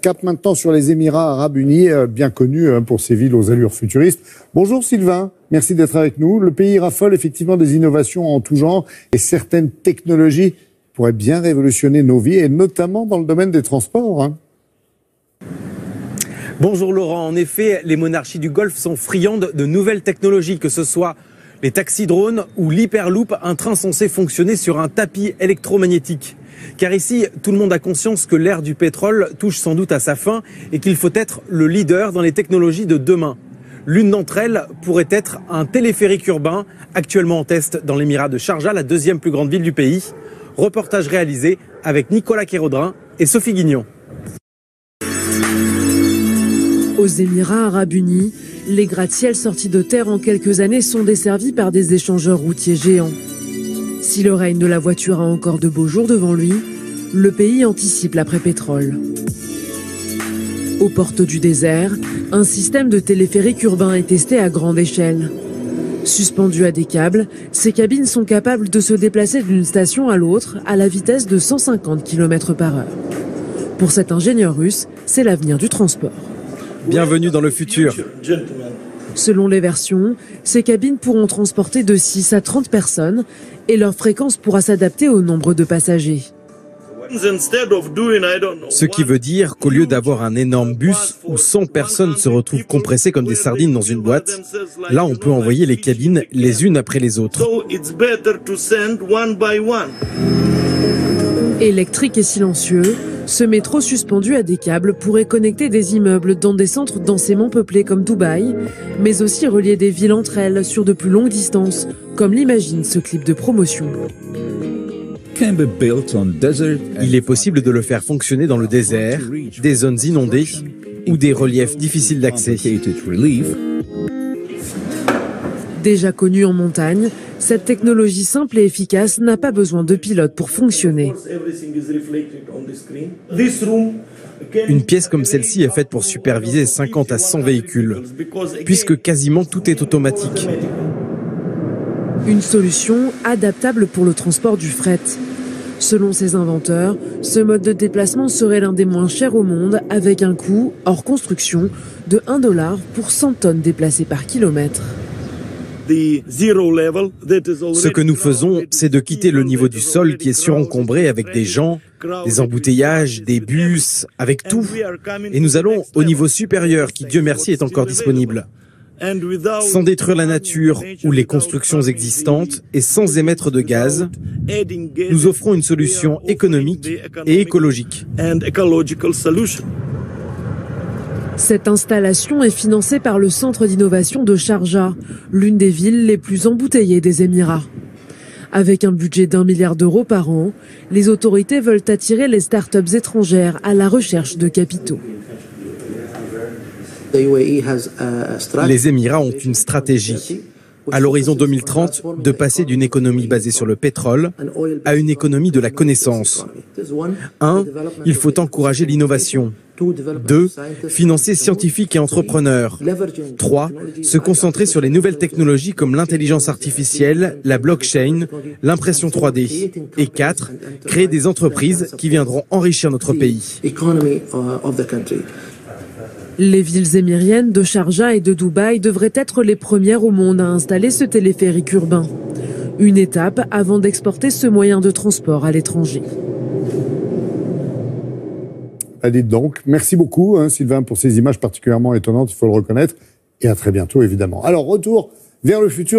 Cap maintenant sur les Émirats Arabes Unis, bien connus pour ses villes aux allures futuristes. Bonjour Sylvain, merci d'être avec nous. Le pays raffole effectivement des innovations en tout genre et certaines technologies pourraient bien révolutionner nos vies et notamment dans le domaine des transports. Bonjour Laurent, en effet, les monarchies du Golfe sont friandes de nouvelles technologies, que ce soit les taxis-drones ou l'Hyperloop, un train censé fonctionner sur un tapis électromagnétique. Car ici, tout le monde a conscience que l'ère du pétrole touche sans doute à sa fin et qu'il faut être le leader dans les technologies de demain. L'une d'entre elles pourrait être un téléphérique urbain, actuellement en test dans l'émirat de Sharjah, la deuxième plus grande ville du pays. Reportage réalisé avec Nicolas Kérodrin et Sophie Guignon. Aux Émirats Arabes Unis, les gratte-ciels sortis de terre en quelques années sont desservis par des échangeurs routiers géants. Si le règne de la voiture a encore de beaux jours devant lui, le pays anticipe l'après-pétrole. Aux portes du désert, un système de téléphérique urbain est testé à grande échelle. Suspendues à des câbles, ces cabines sont capables de se déplacer d'une station à l'autre à la vitesse de 150 km/h. Pour cet ingénieur russe, c'est l'avenir du transport. Bienvenue dans le futur. Selon les versions, ces cabines pourront transporter de 6 à 30 personnes et leur fréquence pourra s'adapter au nombre de passagers. Ce qui veut dire qu'au lieu d'avoir un énorme bus où 100 personnes se retrouvent compressées comme des sardines dans une boîte, là on peut envoyer les cabines les unes après les autres. Électrique et silencieux, ce métro suspendu à des câbles pourrait connecter des immeubles dans des centres densément peuplés comme Dubaï, mais aussi relier des villes entre elles sur de plus longues distances, comme l'imagine ce clip de promotion. Il est possible de le faire fonctionner dans le désert, des zones inondées ou des reliefs difficiles d'accès. Déjà connue en montagne, cette technologie simple et efficace n'a pas besoin de pilote pour fonctionner. Une pièce comme celle-ci est faite pour superviser 50 à 100 véhicules, puisque quasiment tout est automatique. Une solution adaptable pour le transport du fret. Selon ses inventeurs, ce mode de déplacement serait l'un des moins chers au monde, avec un coût, hors construction, de $1 pour 100 tonnes déplacées par kilomètre. Ce que nous faisons, c'est de quitter le niveau du sol qui est surencombré avec des gens, des embouteillages, des bus, avec tout. Et nous allons au niveau supérieur qui, Dieu merci, est encore disponible. Sans détruire la nature ou les constructions existantes et sans émettre de gaz, nous offrons une solution économique et écologique. Cette installation est financée par le centre d'innovation de Sharjah, l'une des villes les plus embouteillées des Émirats. Avec un budget d'1 milliard d'euros par an, les autorités veulent attirer les start-up étrangères à la recherche de capitaux. Les Émirats ont une stratégie, à l'horizon 2030, de passer d'une économie basée sur le pétrole à une économie de la connaissance. 1. Il faut encourager l'innovation. 2. Financer scientifiques et entrepreneurs. 3. Se concentrer sur les nouvelles technologies comme l'intelligence artificielle, la blockchain, l'impression 3D. Et 4. Créer des entreprises qui viendront enrichir notre pays. Les villes émiriennes de Sharjah et de Dubaï devraient être les premières au monde à installer ce téléphérique urbain. Une étape avant d'exporter ce moyen de transport à l'étranger. Dites donc, merci beaucoup Sylvain pour ces images particulièrement étonnantes, il faut le reconnaître, et à très bientôt évidemment. Alors retour vers le futur.